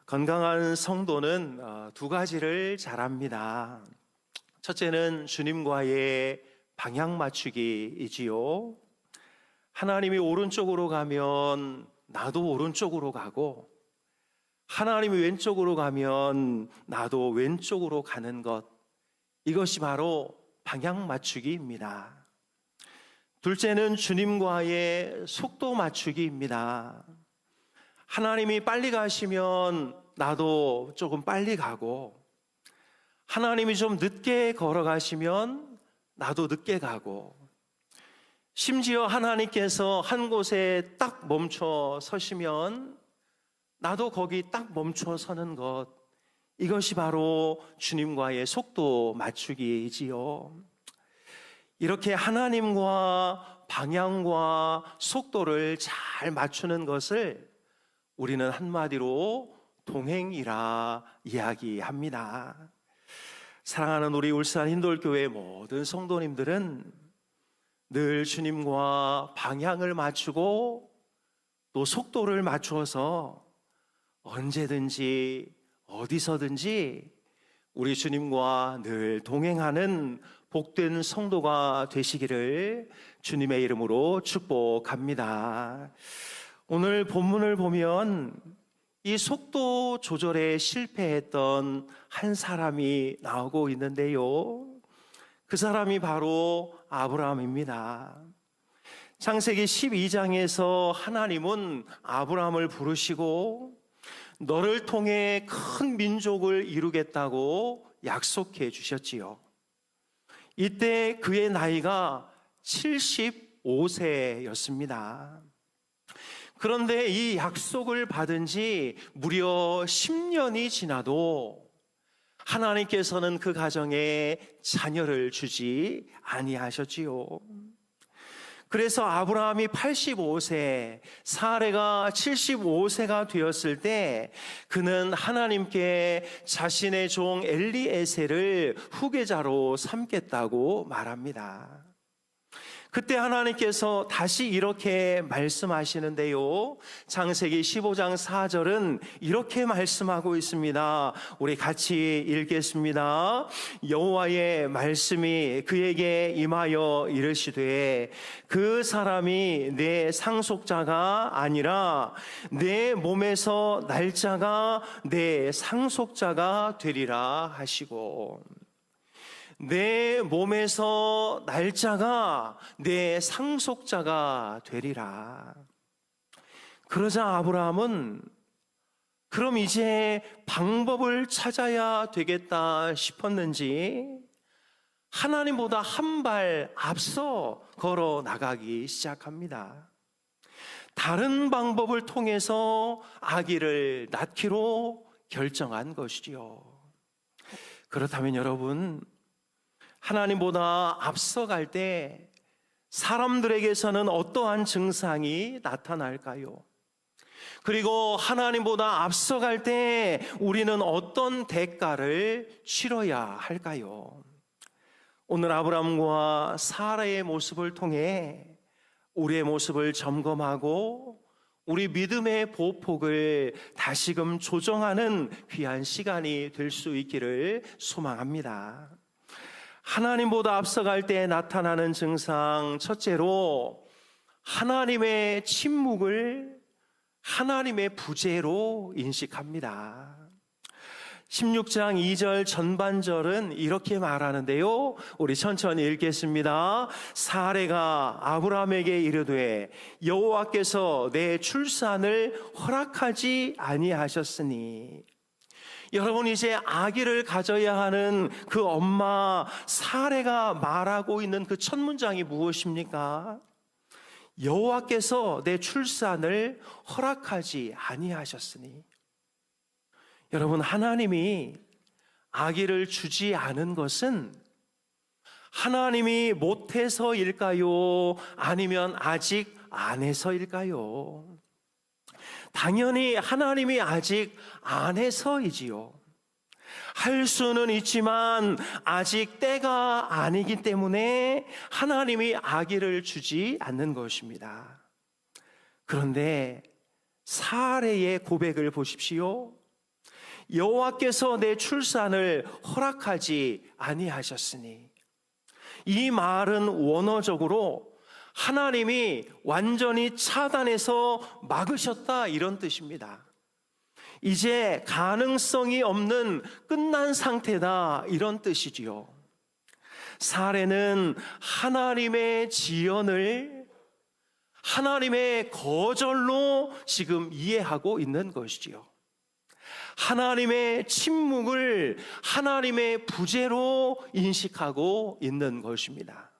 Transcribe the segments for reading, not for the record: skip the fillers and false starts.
건강한 성도는 두 가지를 잘합니다. 첫째는 주님과의 방향 맞추기이지요. 하나님이 오른쪽으로 가면 나도 오른쪽으로 가고, 하나님이 왼쪽으로 가면 나도 왼쪽으로 가는 것, 이것이 바로 방향 맞추기입니다. 둘째는 주님과의 속도 맞추기입니다. 하나님이 빨리 가시면 나도 조금 빨리 가고, 하나님이 좀 늦게 걸어가시면 나도 늦게 가고, 심지어 하나님께서 한 곳에 딱 멈춰 서시면 나도 거기 딱 멈춰 서는 것, 이것이 바로 주님과의 속도 맞추기이지요. 이렇게 하나님과 방향과 속도를 잘 맞추는 것을 우리는 한마디로 동행이라 이야기합니다. 사랑하는 우리 울산 힌돌교회 모든 성도님들은 늘 주님과 방향을 맞추고 또 속도를 맞추어서 언제든지 어디서든지 우리 주님과 늘 동행하는 복된 성도가 되시기를 주님의 이름으로 축복합니다. 오늘 본문을 보면 이 속도 조절에 실패했던 한 사람이 나오고 있는데요. 그 사람이 바로 아브라함입니다. 창세기 12장에서 하나님은 아브라함을 부르시고 너를 통해 큰 민족을 이루겠다고 약속해 주셨지요. 이때 그의 나이가 75세였습니다. 그런데 이 약속을 받은 지 무려 10년이 지나도 하나님께서는 그 가정에 자녀를 주지 아니하셨지요. 그래서 아브라함이 85세, 사레가 75세가 되었을 때 그는 하나님께 자신의 종 엘리에셀을 후계자로 삼겠다고 말합니다. 그때 하나님께서 다시 이렇게 말씀하시는데요. 창세기 15장 4절은 이렇게 말씀하고 있습니다. 우리 같이 읽겠습니다. 여호와의 말씀이 그에게 임하여 이르시되 그 사람이 내 상속자가 아니라 내 몸에서 날짜가 내 상속자가 되리라 하시고, 내 몸에서 날짜가 내 상속자가 되리라. 그러자 아브라함은 그럼 이제 방법을 찾아야 되겠다 싶었는지 하나님보다 한 발 앞서 걸어 나가기 시작합니다. 다른 방법을 통해서 아기를 낳기로 결정한 것이지요. 그렇다면 여러분, 하나님보다 앞서갈 때 사람들에게서는 어떠한 증상이 나타날까요? 그리고 하나님보다 앞서갈 때 우리는 어떤 대가를 치러야 할까요? 오늘 아브라함과 사라의 모습을 통해 우리의 모습을 점검하고 우리 믿음의 보폭을 다시금 조정하는 귀한 시간이 될 수 있기를 소망합니다. 하나님보다 앞서갈 때 나타나는 증상, 첫째로 하나님의 침묵을 하나님의 부재로 인식합니다. 16장 2절 전반절은 이렇게 말하는데요. 우리 천천히 읽겠습니다. 사레가 아브라함에게 이르되 여호와께서 내 출산을 허락하지 아니하셨으니. 여러분, 이제 아기를 가져야 하는 그 엄마 사레가 말하고 있는 그 첫 문장이 무엇입니까? 여호와께서 내 출산을 허락하지 아니하셨으니. 여러분, 하나님이 아기를 주지 않은 것은 하나님이 못해서일까요? 아니면 아직 안 해서일까요? 당연히 하나님이 아직 안 해서이지요. 할 수는 있지만 아직 때가 아니기 때문에 하나님이 아기를 주지 않는 것입니다. 그런데 사레의 고백을 보십시오. 여호와께서 내 출산을 허락하지 아니하셨으니. 이 말은 원어적으로 하나님이 완전히 차단해서 막으셨다, 이런 뜻입니다. 이제 가능성이 없는 끝난 상태다, 이런 뜻이지요. 사례는 하나님의 지연을 하나님의 거절로 지금 이해하고 있는 것이지요. 하나님의 침묵을 하나님의 부재로 인식하고 있는 것입니다.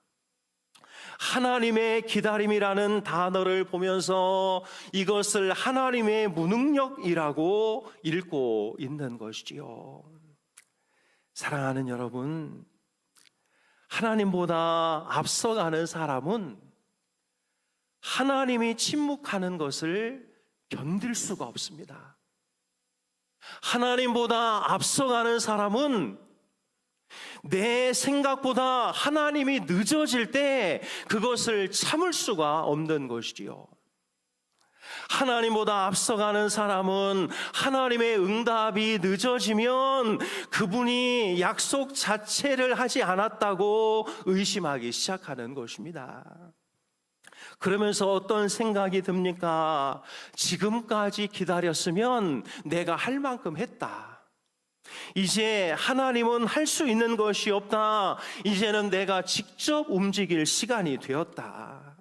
하나님의 기다림이라는 단어를 보면서 이것을 하나님의 무능력이라고 읽고 있는 것이지요. 사랑하는 여러분, 하나님보다 앞서가는 사람은 하나님이 침묵하는 것을 견딜 수가 없습니다. 하나님보다 앞서가는 사람은 내 생각보다 하나님이 늦어질 때 그것을 참을 수가 없는 것이지요. 하나님보다 앞서가는 사람은 하나님의 응답이 늦어지면 그분이 약속 자체를 하지 않았다고 의심하기 시작하는 것입니다. 그러면서 어떤 생각이 듭니까? 지금까지 기다렸으면 내가 할 만큼 했다. 이제 하나님은 할 수 있는 것이 없다. 이제는 내가 직접 움직일 시간이 되었다.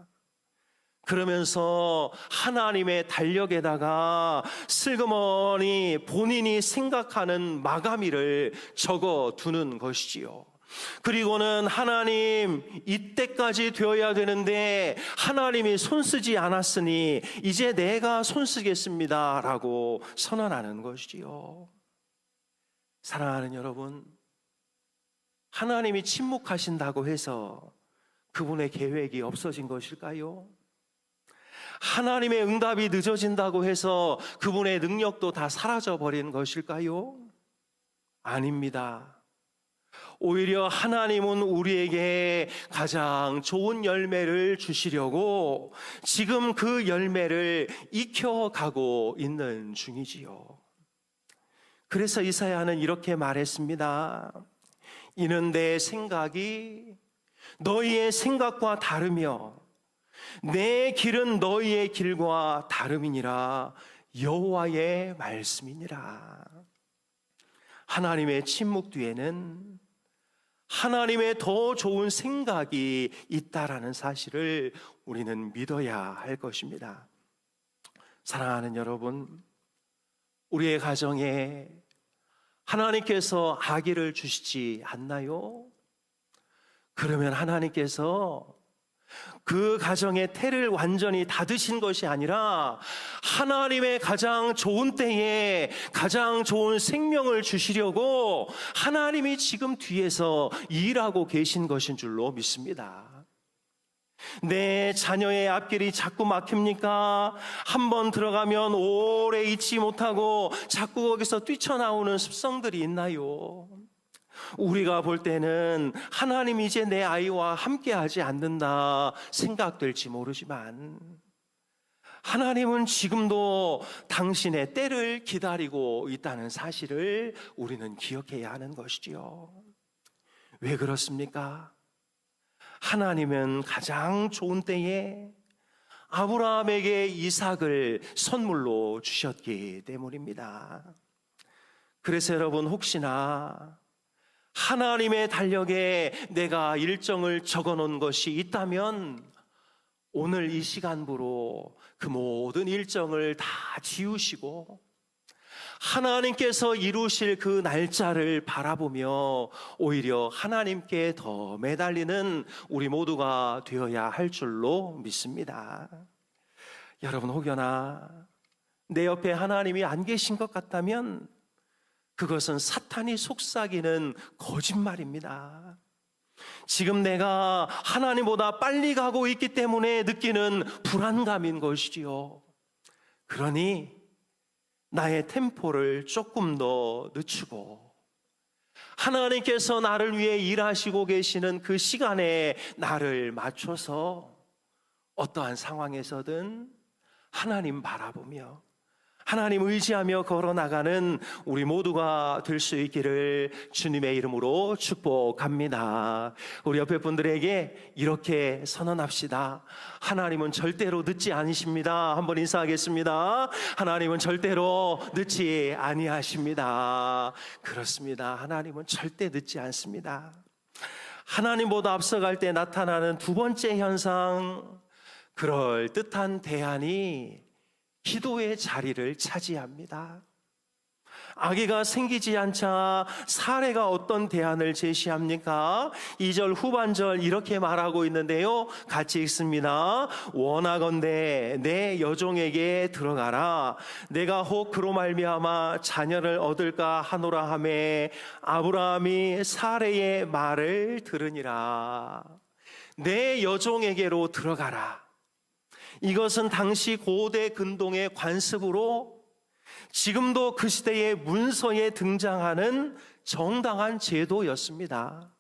그러면서 하나님의 달력에다가 슬그머니 본인이 생각하는 마감일을 적어 두는 것이지요. 그리고는 하나님, 이때까지 되어야 되는데 하나님이 손쓰지 않았으니 이제 내가 손쓰겠습니다 라고 선언하는 것이지요. 사랑하는 여러분, 하나님이 침묵하신다고 해서 그분의 계획이 없어진 것일까요? 하나님의 응답이 늦어진다고 해서 그분의 능력도 다 사라져버린 것일까요? 아닙니다. 오히려 하나님은 우리에게 가장 좋은 열매를 주시려고 지금 그 열매를 익혀가고 있는 중이지요. 그래서 이사야는 이렇게 말했습니다. 이는 내 생각이 너희의 생각과 다르며 내 길은 너희의 길과 다름이니라. 여호와의 말씀이니라. 하나님의 침묵 뒤에는 하나님의 더 좋은 생각이 있다라는 사실을 우리는 믿어야 할 것입니다. 사랑하는 여러분, 우리의 가정에 하나님께서 아기를 주시지 않나요? 그러면 하나님께서 그 가정의 태를 완전히 닫으신 것이 아니라 하나님의 가장 좋은 때에 가장 좋은 생명을 주시려고 하나님이 지금 뒤에서 일하고 계신 것인 줄로 믿습니다. 내 자녀의 앞길이 자꾸 막힙니까? 한번 들어가면 오래 있지 못하고 자꾸 거기서 뛰쳐나오는 습성들이 있나요? 우리가 볼 때는 하나님이 이제 내 아이와 함께하지 않는다 생각될지 모르지만 하나님은 지금도 당신의 때를 기다리고 있다는 사실을 우리는 기억해야 하는 것이지요. 왜 그렇습니까? 하나님은 가장 좋은 때에 아브라함에게 이삭을 선물로 주셨기 때문입니다. 그래서 여러분, 혹시나 하나님의 달력에 내가 일정을 적어 놓은 것이 있다면 오늘 이 시간부로 그 모든 일정을 다 지우시고 하나님께서 이루실 그 날짜를 바라보며 오히려 하나님께 더 매달리는 우리 모두가 되어야 할 줄로 믿습니다. 여러분, 혹여나 내 옆에 하나님이 안 계신 것 같다면 그것은 사탄이 속삭이는 거짓말입니다. 지금 내가 하나님보다 빨리 가고 있기 때문에 느끼는 불안감인 것이지요. 그러니 나의 템포를 조금 더 늦추고 하나님께서 나를 위해 일하시고 계시는 그 시간에 나를 맞춰서 어떠한 상황에서든 하나님 바라보며 하나님 의지하며 걸어나가는 우리 모두가 될 수 있기를 주님의 이름으로 축복합니다. 우리 옆에 분들에게 이렇게 선언합시다. 하나님은 절대로 늦지 않으십니다. 한번 인사하겠습니다. 하나님은 절대로 늦지 아니하십니다. 그렇습니다. 하나님은 절대 늦지 않습니다. 하나님보다 앞서갈 때 나타나는 두 번째 현상, 그럴듯한 대안이 기도의 자리를 차지합니다. 아기가 생기지 않자 사례가 어떤 대안을 제시합니까? 2절 후반절 이렇게 말하고 있는데요, 같이 읽습니다. 원하건대 내 여종에게 들어가라. 내가 혹 그로 말미암아 자녀를 얻을까 하노라 하매 아브라함이 사례의 말을 들으니라. 내 여종에게로 들어가라. 이것은 당시 고대 근동의 관습으로 지금도 그 시대의 문서에 등장하는 정당한 제도였습니다.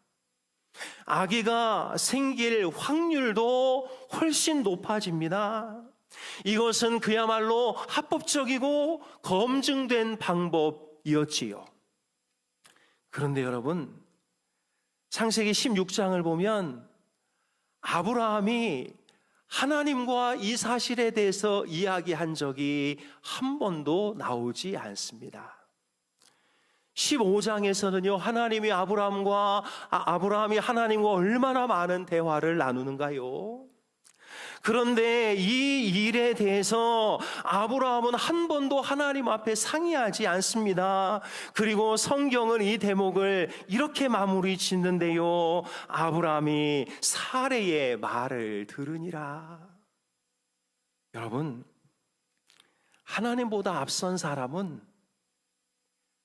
아기가 생길 확률도 훨씬 높아집니다. 이것은 그야말로 합법적이고 검증된 방법이었지요. 그런데 여러분, 창세기 16장을 보면 아브라함이 하나님과 이 사실에 대해서 이야기한 적이 한 번도 나오지 않습니다. 15장에서는요, 아브라함이 하나님과 얼마나 많은 대화를 나누는가요? 그런데 이 일에 대해서 아브라함은 한 번도 하나님 앞에 상의하지 않습니다. 그리고 성경은 이 대목을 이렇게 마무리 짓는데요, 아브라함이 사례의 말을 들으니라. 여러분, 하나님보다 앞선 사람은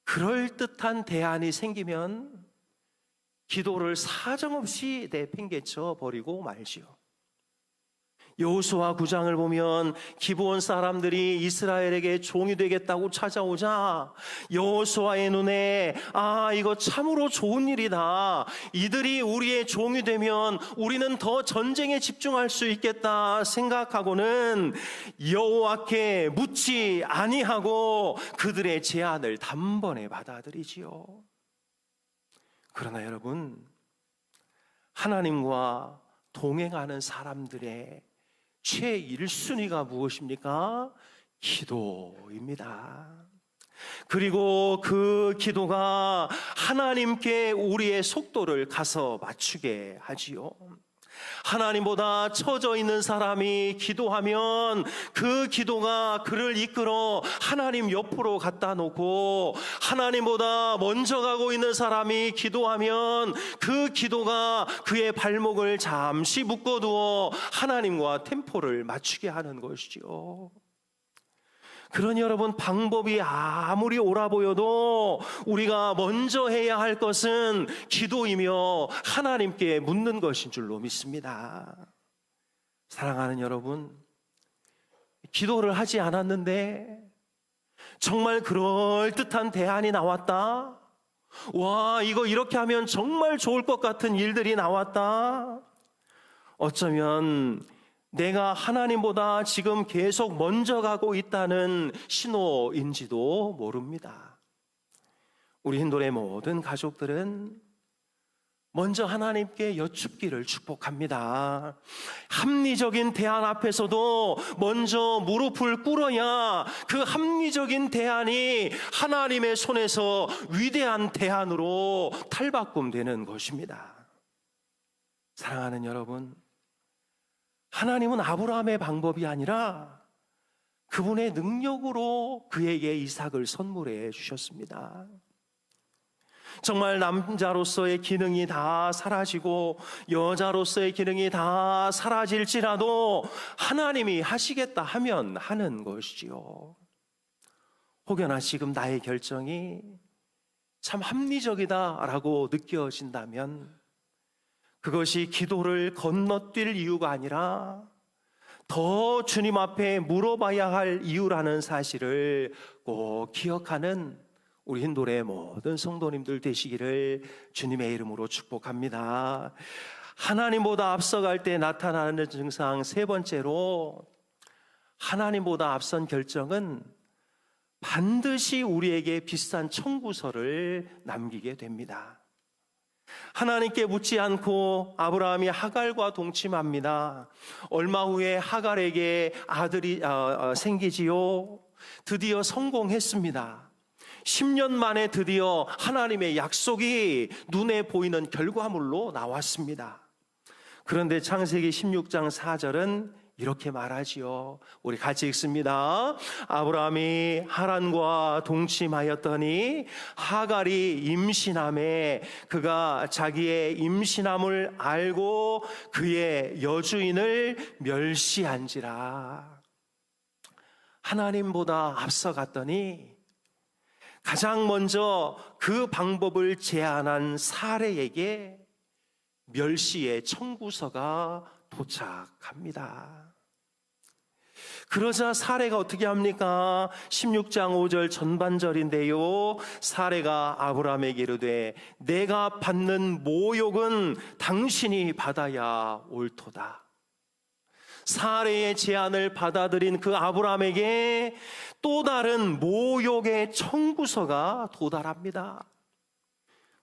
그럴듯한 대안이 생기면 기도를 사정없이 내팽개쳐 버리고 말지요. 여호수아 9장을 보면 기브온 사람들이 이스라엘에게 종이 되겠다고 찾아오자 여호수아의 눈에 이거 참으로 좋은 일이다. 이들이 우리의 종이 되면 우리는 더 전쟁에 집중할 수 있겠다 생각하고는 여호와께 묻지 아니하고 그들의 제안을 단번에 받아들이지요. 그러나 여러분, 하나님과 동행하는 사람들의 최1순위가 무엇입니까? 기도입니다. 그리고 그 기도가 하나님께 우리의 속도를 가서 맞추게 하지요. 하나님보다 처져 있는 사람이 기도하면 그 기도가 그를 이끌어 하나님 옆으로 갖다 놓고, 하나님보다 먼저 가고 있는 사람이 기도하면 그 기도가 그의 발목을 잠시 묶어두어 하나님과 템포를 맞추게 하는 것이죠. 그러니 여러분, 방법이 아무리 옳아 보여도 우리가 먼저 해야 할 것은 기도이며 하나님께 묻는 것인 줄로 믿습니다. 사랑하는 여러분, 기도를 하지 않았는데 정말 그럴듯한 대안이 나왔다. 와, 이거 이렇게 하면 정말 좋을 것 같은 일들이 나왔다. 어쩌면 내가 하나님보다 지금 계속 먼저 가고 있다는 신호인지도 모릅니다. 우리 힌도의 모든 가족들은 먼저 하나님께 여쭙기를 축복합니다. 합리적인 대안 앞에서도 먼저 무릎을 꿇어야 그 합리적인 대안이 하나님의 손에서 위대한 대안으로 탈바꿈되는 것입니다. 사랑하는 여러분, 하나님은 아브라함의 방법이 아니라 그분의 능력으로 그에게 이삭을 선물해 주셨습니다. 정말 남자로서의 기능이 다 사라지고 여자로서의 기능이 다 사라질지라도 하나님이 하시겠다 하면 하는 것이지요. 혹여나 지금 나의 결정이 참 합리적이다라고 느껴진다면 그것이 기도를 건너뛸 이유가 아니라 더 주님 앞에 물어봐야 할 이유라는 사실을 꼭 기억하는 우리 힌도의 모든 성도님들 되시기를 주님의 이름으로 축복합니다. 하나님보다 앞서갈 때 나타나는 증상 세 번째로, 하나님보다 앞선 결정은 반드시 우리에게 비싼 청구서를 남기게 됩니다. 하나님께 묻지 않고 아브라함이 하갈과 동침합니다. 얼마 후에 하갈에게 아들이 생기지요. 드디어 성공했습니다. 10년 만에 드디어 하나님의 약속이 눈에 보이는 결과물로 나왔습니다. 그런데 창세기 16장 4절은 이렇게 말하지요. 우리 같이 읽습니다. 아브라함이 하란과 동침하였더니 하갈이 임신함에 그가 자기의 임신함을 알고 그의 여주인을 멸시한지라. 하나님보다 앞서갔더니 가장 먼저 그 방법을 제안한 사례에게 멸시의 청구서가 도착합니다. 그러자 사례가 어떻게 합니까? 16장 5절 전반절인데요. 사례가 아브라함에게 이르되 내가 받는 모욕은 당신이 받아야 옳도다. 사례의 제안을 받아들인 그 아브라함에게 또 다른 모욕의 청구서가 도달합니다.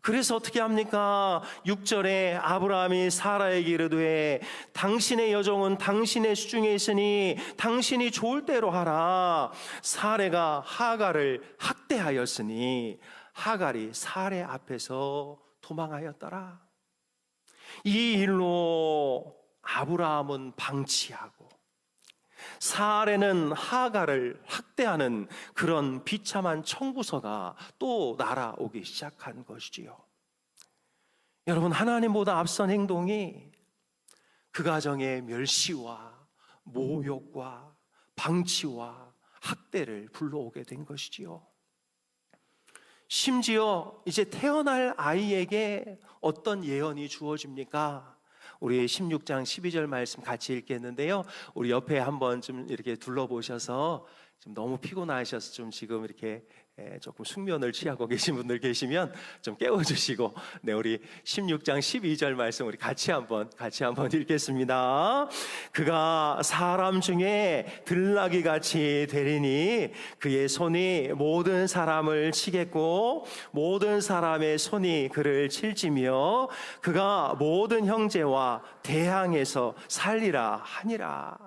그래서 어떻게 합니까? 6절에 아브라함이 사라에게 이르되 당신의 여종은 당신의 수중에 있으니 당신이 좋을 대로 하라. 사레가 하갈을 학대하였으니 하갈이 사레 앞에서 도망하였더라. 이 일로 아브라함은 방치하고 사레는 하갈을 학대하는 그런 비참한 청구서가 또 날아오기 시작한 것이지요. 여러분, 하나님보다 앞선 행동이 그 가정의 멸시와 모욕과 방치와 학대를 불러오게 된 것이지요. 심지어 이제 태어날 아이에게 어떤 예언이 주어집니까? 우리 16장 12절 말씀 같이 읽겠는데요. 우리 옆에 한번 좀 이렇게 둘러보셔서 좀 너무 피곤하셔서 좀 지금 이렇게 조금 숙면을 취하고 계신 분들 계시면 좀 깨워주시고, 네, 우리 16장 12절 말씀 우리 같이 한번 읽겠습니다. 그가 사람 중에 들나귀 같이 되리니 그의 손이 모든 사람을 치겠고 모든 사람의 손이 그를 칠지며 그가 모든 형제와 대항해서 살리라 하니라.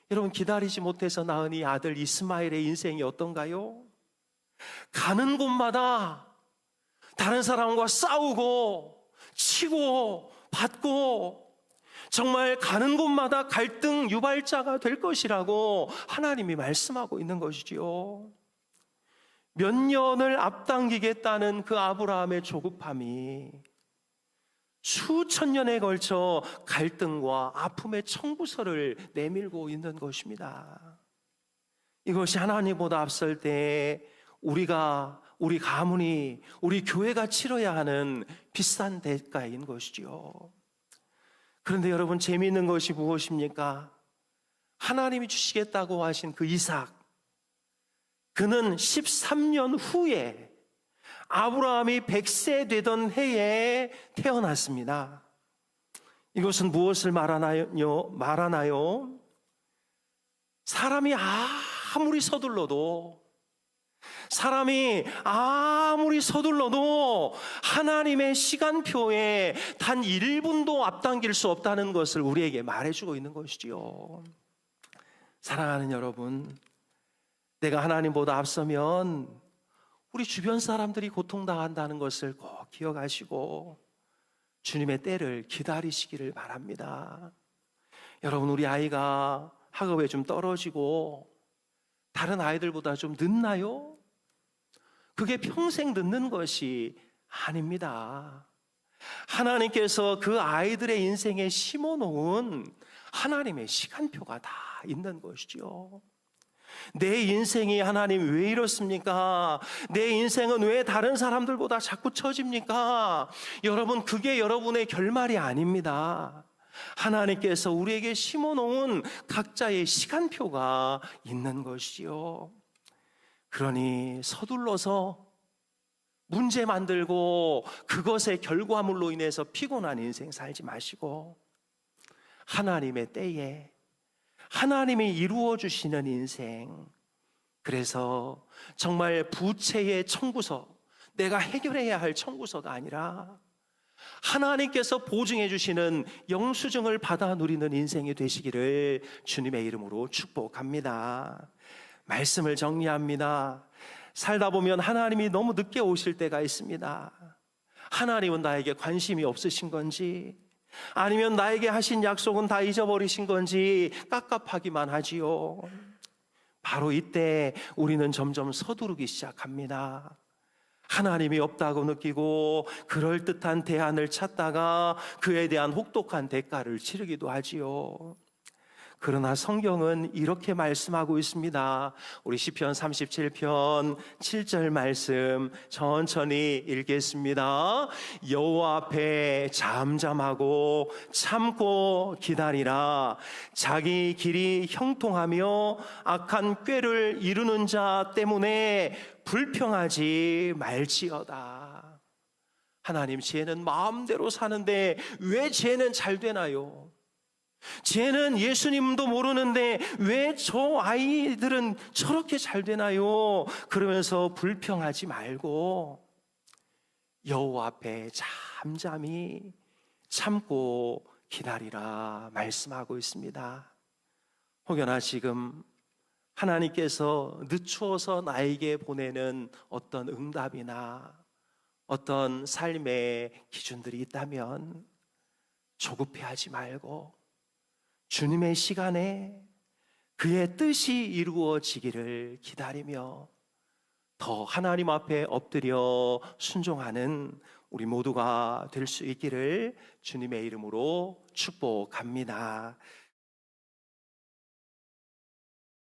여러분, 기다리지 못해서 낳은 이 아들 이스마엘의 인생이 어떤가요? 가는 곳마다 다른 사람과 싸우고 치고 받고 정말 가는 곳마다 갈등 유발자가 될 것이라고 하나님이 말씀하고 있는 것이지요. 몇 년을 앞당기겠다는 그 아브라함의 조급함이 수천 년에 걸쳐 갈등과 아픔의 청구서를 내밀고 있는 것입니다. 이것이 하나님보다 앞설 때 우리 가문이, 우리 교회가 치러야 하는 비싼 대가인 것이죠. 그런데 여러분, 재미있는 것이 무엇입니까? 하나님이 주시겠다고 하신 그 이삭, 그는 13년 후에 아브라함이 100세 되던 해에 태어났습니다. 이것은 무엇을 말하나요? 사람이 아무리 서둘러도 하나님의 시간표에 단 1분도 앞당길 수 없다는 것을 우리에게 말해주고 있는 것이지요. 사랑하는 여러분, 내가 하나님보다 앞서면 우리 주변 사람들이 고통당한다는 것을 꼭 기억하시고 주님의 때를 기다리시기를 바랍니다. 여러분, 우리 아이가 학업에 좀 떨어지고 다른 아이들보다 좀 늦나요? 그게 평생 늦는 것이 아닙니다. 하나님께서 그 아이들의 인생에 심어놓은 하나님의 시간표가 다 있는 것이죠. 내 인생이 하나님 왜 이렇습니까? 내 인생은 왜 다른 사람들보다 자꾸 처집니까? 여러분, 그게 여러분의 결말이 아닙니다. 하나님께서 우리에게 심어놓은 각자의 시간표가 있는 것이지요. 그러니 서둘러서 문제 만들고 그것의 결과물로 인해서 피곤한 인생 살지 마시고 하나님의 때에 하나님이 이루어 주시는 인생, 그래서 정말 부채의 청구서, 내가 해결해야 할 청구서가 아니라 하나님께서 보증해 주시는 영수증을 받아 누리는 인생이 되시기를 주님의 이름으로 축복합니다. 말씀을 정리합니다. 살다 보면 하나님이 너무 늦게 오실 때가 있습니다. 하나님은 나에게 관심이 없으신 건지, 아니면 나에게 하신 약속은 다 잊어버리신 건지 깝깝하기만 하지요. 바로 이때 우리는 점점 서두르기 시작합니다. 하나님이 없다고 느끼고 그럴듯한 대안을 찾다가 그에 대한 혹독한 대가를 치르기도 하지요. 그러나 성경은 이렇게 말씀하고 있습니다. 우리 시편 37편 7절 말씀 천천히 읽겠습니다. 여호와 앞에 잠잠하고 참고 기다리라. 자기 길이 형통하며 악한 꾀를 이루는 자 때문에 불평하지 말지어다. 하나님, 쟤는 마음대로 사는데 왜 쟤는 잘 되나요? 쟤는 예수님도 모르는데 왜 저 아이들은 저렇게 잘 되나요? 그러면서 불평하지 말고 여호와 앞에 잠잠히 참고 기다리라 말씀하고 있습니다. 혹여나 지금 하나님께서 늦추어서 나에게 보내는 어떤 응답이나 어떤 삶의 기준들이 있다면 조급해하지 말고 주님의 시간에 그의 뜻이 이루어지기를 기다리며 더 하나님 앞에 엎드려 순종하는 우리 모두가 될 수 있기를 주님의 이름으로 축복합니다.